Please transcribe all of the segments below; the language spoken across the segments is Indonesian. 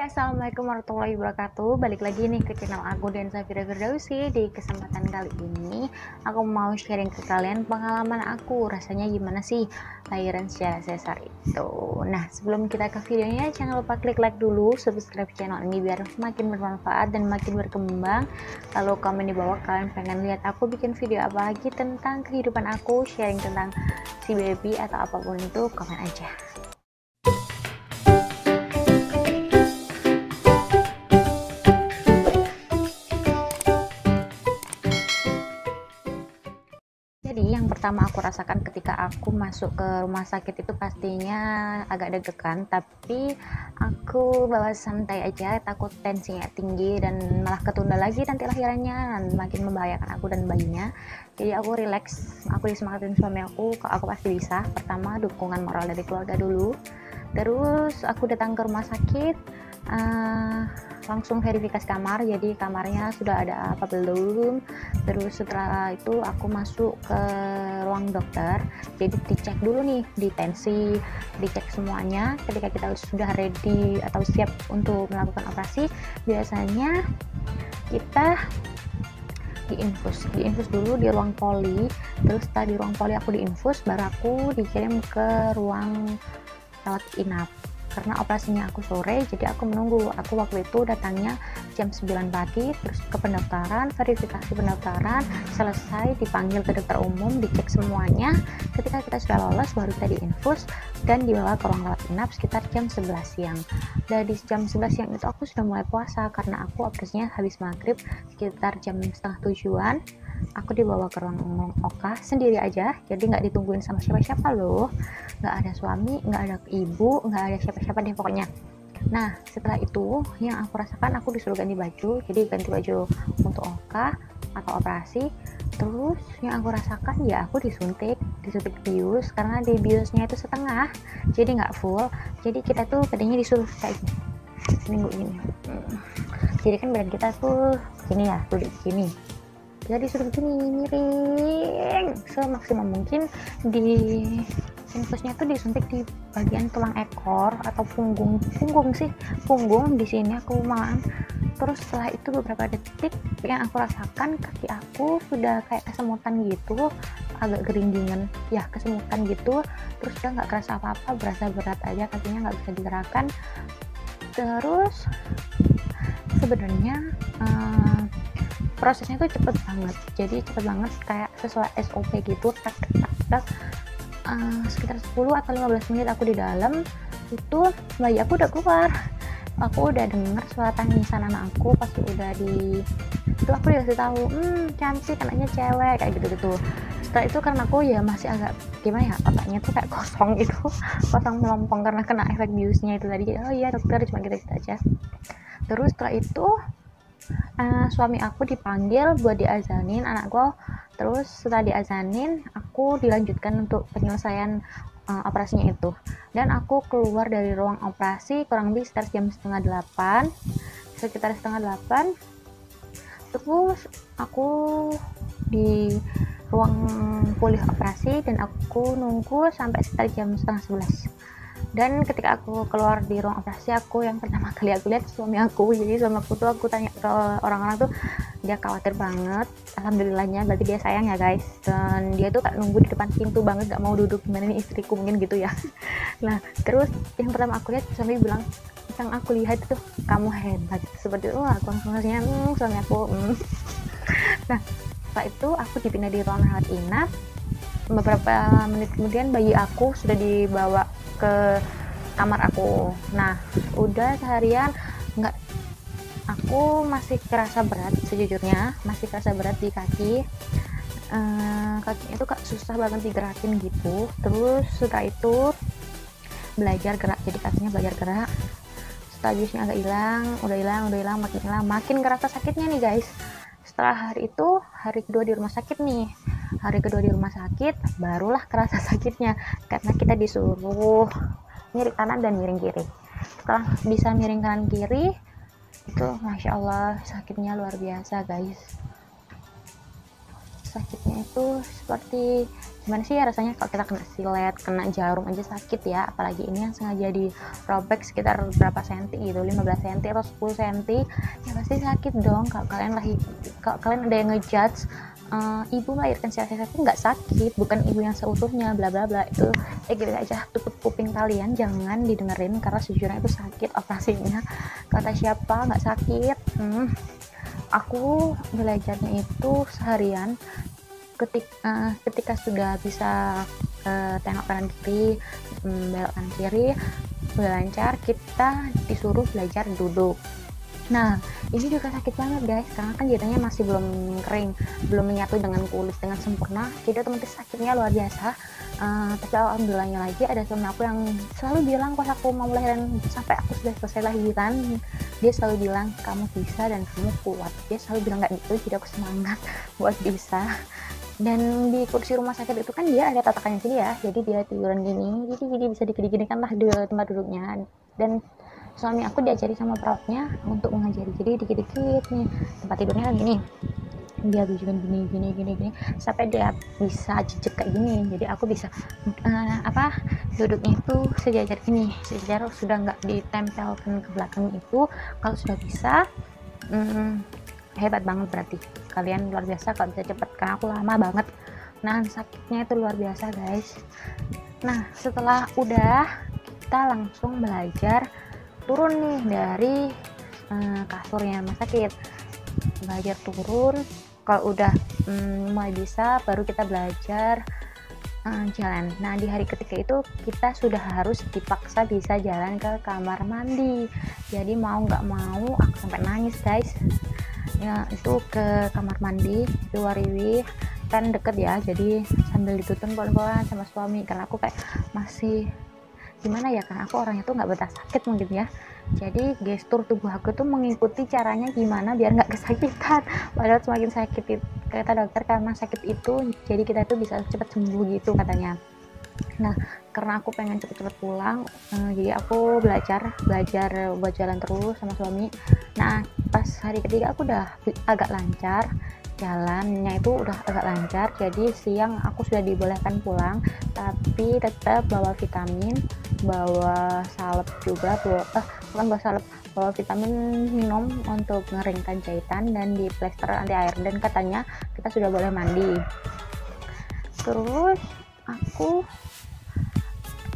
Assalamualaikum warahmatullahi wabarakatuh. Balik lagi nih ke channel aku dan Safira Firdausi. Di kesempatan kali ini aku mau sharing ke kalian pengalaman aku, rasanya gimana sih lahiran secara sesar itu. Nah, sebelum kita ke videonya, jangan lupa klik like dulu, subscribe channel ini biar makin bermanfaat dan makin berkembang. Lalu komen di bawah kalian pengen lihat aku bikin video apa lagi tentang kehidupan aku, sharing tentang si baby atau apapun itu, komen aja. Jadi yang pertama aku rasakan ketika aku masuk ke rumah sakit itu pastinya agak deg-degan, tapi aku bawa santai aja, takut tensinya tinggi dan malah ketunda lagi nanti lahirannya dan makin membahayakan aku dan bayinya. Jadi aku relax, aku disemangatin suami aku, aku pasti bisa. Pertama dukungan moral dari keluarga dulu, terus aku datang ke rumah sakit, langsung verifikasi kamar, jadi kamarnya sudah ada apa belum. Terus setelah itu aku masuk ke ruang dokter, jadi dicek dulu nih di tensi, dicek semuanya. Ketika kita sudah ready atau siap untuk melakukan operasi, biasanya kita diinfus dulu di ruang poli. Terus setelah di ruang poli aku diinfus, baru aku dikirim ke ruang rawat inap. Karena operasinya aku sore, jadi aku menunggu. Aku waktu itu datangnya jam 9 pagi, terus ke pendaftaran, verifikasi pendaftaran selesai, dipanggil ke dokter umum, dicek semuanya. Ketika kita sudah lolos, baru kita diinfus dan dibawa ke ruang rawat inap sekitar jam 11 siang. Dari jam 11 siang itu aku sudah mulai puasa, karena aku operasinya habis maghrib sekitar jam setengah 7-an. Aku dibawa ke ruang OKA sendiri aja, jadi nggak ditungguin sama siapa-siapa loh, nggak ada suami, nggak ada ibu, nggak ada siapa-siapa deh pokoknya. Nah, setelah itu yang aku rasakan, aku disuruh ganti baju, jadi ganti baju untuk OKA atau operasi. Terus yang aku rasakan ya aku disuntik bius, karena di biusnya itu setengah, jadi nggak full. Jadi kita tuh tadinya disuruh kayak seminggu ini, jadi kan badan kita tuh gini ya, tuh gini, jadi suruh gini miring semaksimal mungkin. Di infusnya tuh disuntik di bagian tulang ekor atau punggung di sini aku malahan. Terus setelah itu beberapa detik yang aku rasakan, kaki aku sudah kayak kesemutan gitu, agak gerindingan ya, kesemutan gitu. Terus udah nggak kerasa apa-apa, berasa berat aja, kakinya nggak bisa digerakkan. Terus sebenarnya prosesnya tuh cepet banget, jadi cepet banget kayak sesuai SOP gitu, tak sekitar 10 atau 15 menit aku di dalam itu bayi aku udah keluar. Aku udah dengar suara tangisan anak aku, pasti udah itu aku dikasih tahu cantik, anaknya cewek, kayak gitu. Setelah itu karena aku ya masih agak gimana ya, otaknya tuh kayak kosong gitu, kosong melompong karena kena efek biusnya itu tadi. Oh iya dokter, cuma gitu aja. Terus setelah itu suami aku dipanggil buat diazanin anakku. Terus setelah diazanin aku dilanjutkan untuk penyelesaian operasinya itu, dan aku keluar dari ruang operasi kurang lebih sekitar jam sekitar setengah 8. Terus aku di ruang pulih operasi dan aku nunggu sampai sekitar jam setengah 11. Dan ketika aku keluar di ruang operasi, aku yang pertama kali aku lihat suami aku. Jadi suami aku tuh, aku tanya ke orang-orang tuh, dia khawatir banget. Alhamdulillahnya berarti dia sayang ya guys, dan dia tuh kayak nunggu di depan pintu banget, gak mau duduk, gimana nih istriku mungkin gitu ya. Nah terus yang pertama aku lihat, suami bilang, yang aku lihat itu kamu hebat, seperti itu. Aku langsung ngasihnya suami aku. Nah setelah itu aku dipindah di ruang rawat inap. Beberapa menit kemudian bayi aku sudah dibawa ke kamar aku. Nah udah seharian aku masih kerasa berat, sejujurnya masih kerasa berat di kaki. Kakinya itu susah banget digerakin gitu. Terus setelah itu belajar gerak, jadi kakinya belajar gerak. Setelah biusnya agak hilang, udah hilang, makin kerasa sakitnya nih guys. Setelah hari kedua di rumah sakit nih, barulah kerasa sakitnya, karena kita disuruh miring kanan dan miring kiri. Setelah bisa miring kanan kiri itu masya Allah sakitnya luar biasa guys. Sakitnya itu seperti gimana sih ya rasanya kalau kita kena silet, kena jarum aja sakit ya, apalagi ini yang sengaja dirobek sekitar berapa senti gitu, 15 senti atau 10 senti, ya pasti sakit dong. Kalau kalian ada yang ngejudge ibu melahirkan secara sesar itu nggak sakit, bukan ibu yang seutuhnya, bla bla bla, itu gitu aja, tutup kuping kalian, jangan didengerin, karena sejujurnya itu sakit operasinya. Kata siapa nggak sakit? Aku belajarnya itu seharian. Ketika sudah bisa tengok kanan kiri, belok kanan kiri, udah lancar, kita disuruh belajar duduk. Nah, ini juga sakit banget guys, karena kan jadinya masih belum kering, belum menyatu dengan kulit dengan sempurna, jadi otomatis sakitnya luar biasa. Tapi alhamdulillahnya lagi ada temen aku yang selalu bilang pas aku mau lahiran, sampai aku sudah selesai lahiran, dia selalu bilang kamu bisa dan kamu kuat. Dia selalu bilang kayak gitu, jadi aku semangat buat bisa. Dan di kursi rumah sakit itu kan dia ada tatakannya sini ya, jadi dia tiduran gini, jadi bisa dikit-dikit kan lah di tempat duduknya. Dan suami aku diajari sama perawatnya untuk mengajari, jadi dikit-dikit nih tempat tidurnya kan gini, dia tunjukin gini sampai dia bisa jejak kayak gini. Jadi aku bisa duduknya itu sejajar ini, sejajar, sudah nggak ditempelkan ke belakang. Itu kalau sudah bisa hebat banget, berarti kalian luar biasa kalau bisa cepet, karena aku lama banget nahan sakitnya itu luar biasa guys. Nah, setelah udah, kita langsung belajar turun nih dari kasurnya rumah sakit, belajar turun. Kalau udah mulai bisa, baru kita belajar jalan. Nah, di hari ketiga itu kita sudah harus dipaksa bisa jalan ke kamar mandi. Jadi mau nggak mau aku sampai nangis guys ya, itu ke kamar mandi di Wariwi kan deket ya, jadi sambil ditutup pelan-pelan sama suami, karena aku kayak masih gimana ya, karena aku orangnya tuh nggak betah sakit mungkin ya, jadi gestur tubuh aku tuh mengikuti caranya gimana biar nggak kesakitan. Padahal semakin sakit, kata dokter, karena sakit itu jadi kita tuh bisa cepat sembuh gitu katanya. Nah, karena aku pengen cepet-cepet pulang, jadi aku belajar buat jalan terus sama suami. Nah, pas hari ketiga aku udah agak lancar, jalannya itu udah agak lancar, jadi siang aku sudah dibolehkan pulang, tapi tetap bawa vitamin, bawa salep juga, bukan bawa salep, bawa vitamin minum untuk ngeringkan jahitan dan di plester anti air, dan katanya kita sudah boleh mandi. Terus aku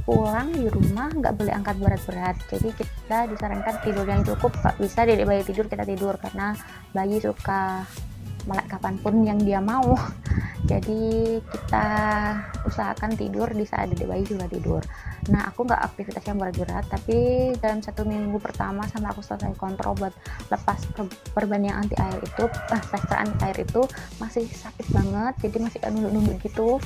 pulang di rumah nggak boleh angkat berat-berat, jadi kita disarankan tidur yang cukup. Bisa dedek bayi tidur, kita tidur, karena bayi suka melek kapanpun yang dia mau. Jadi kita usahakan tidur di saat dedek bayi juga tidur. Nah, aku nggak aktivitas yang berat-berat, tapi dalam 1 minggu pertama sampai aku selesai kontrol buat lepas perban yang anti air itu, plester anti air itu masih sakit banget, jadi masih nunduk-nunduk gitu.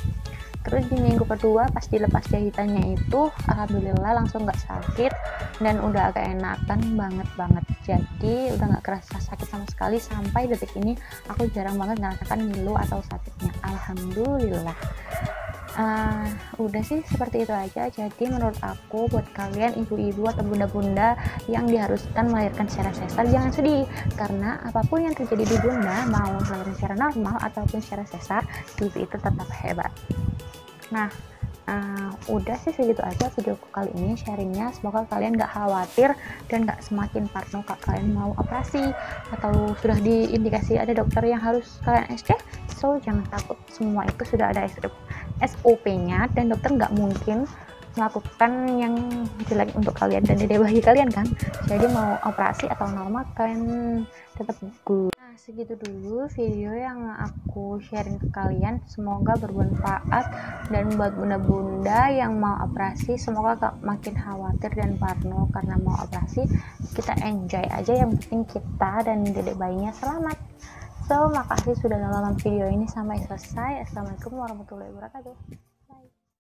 Terus di minggu kedua pas dilepas jahitannya itu alhamdulillah langsung nggak sakit dan udah agak enakan banget, jadi udah nggak kerasa sakit sama sekali. Sampai detik ini aku jarang banget ngerasakan ngilu atau sakitnya, alhamdulillah. Udah sih seperti itu aja. Jadi menurut aku buat kalian ibu-ibu atau bunda-bunda yang diharuskan melahirkan secara sesar, jangan sedih, karena apapun yang terjadi di bunda, mau melahirkan secara normal ataupun secara sesar, ibu itu tetap hebat. Nah, udah sih segitu aja videoku kali ini sharingnya. Semoga kalian gak khawatir dan gak semakin parno kalau kalian mau operasi atau sudah diindikasi ada dokter yang harus kalian SC. So jangan takut, semua itu sudah ada SOP-nya dan dokter gak mungkin melakukan yang jelek untuk kalian dan dedek bayi kalian kan. Jadi mau operasi atau normal, kalian tetap good. Nah, segitu dulu video yang aku sharing ke kalian, semoga bermanfaat. Dan buat bunda-bunda yang mau operasi, semoga gak makin khawatir dan parno karena mau operasi. Kita enjoy aja, yang penting kita dan dedek bayinya selamat. So, makasih sudah nonton video ini sampai selesai. Assalamualaikum warahmatullahi wabarakatuh.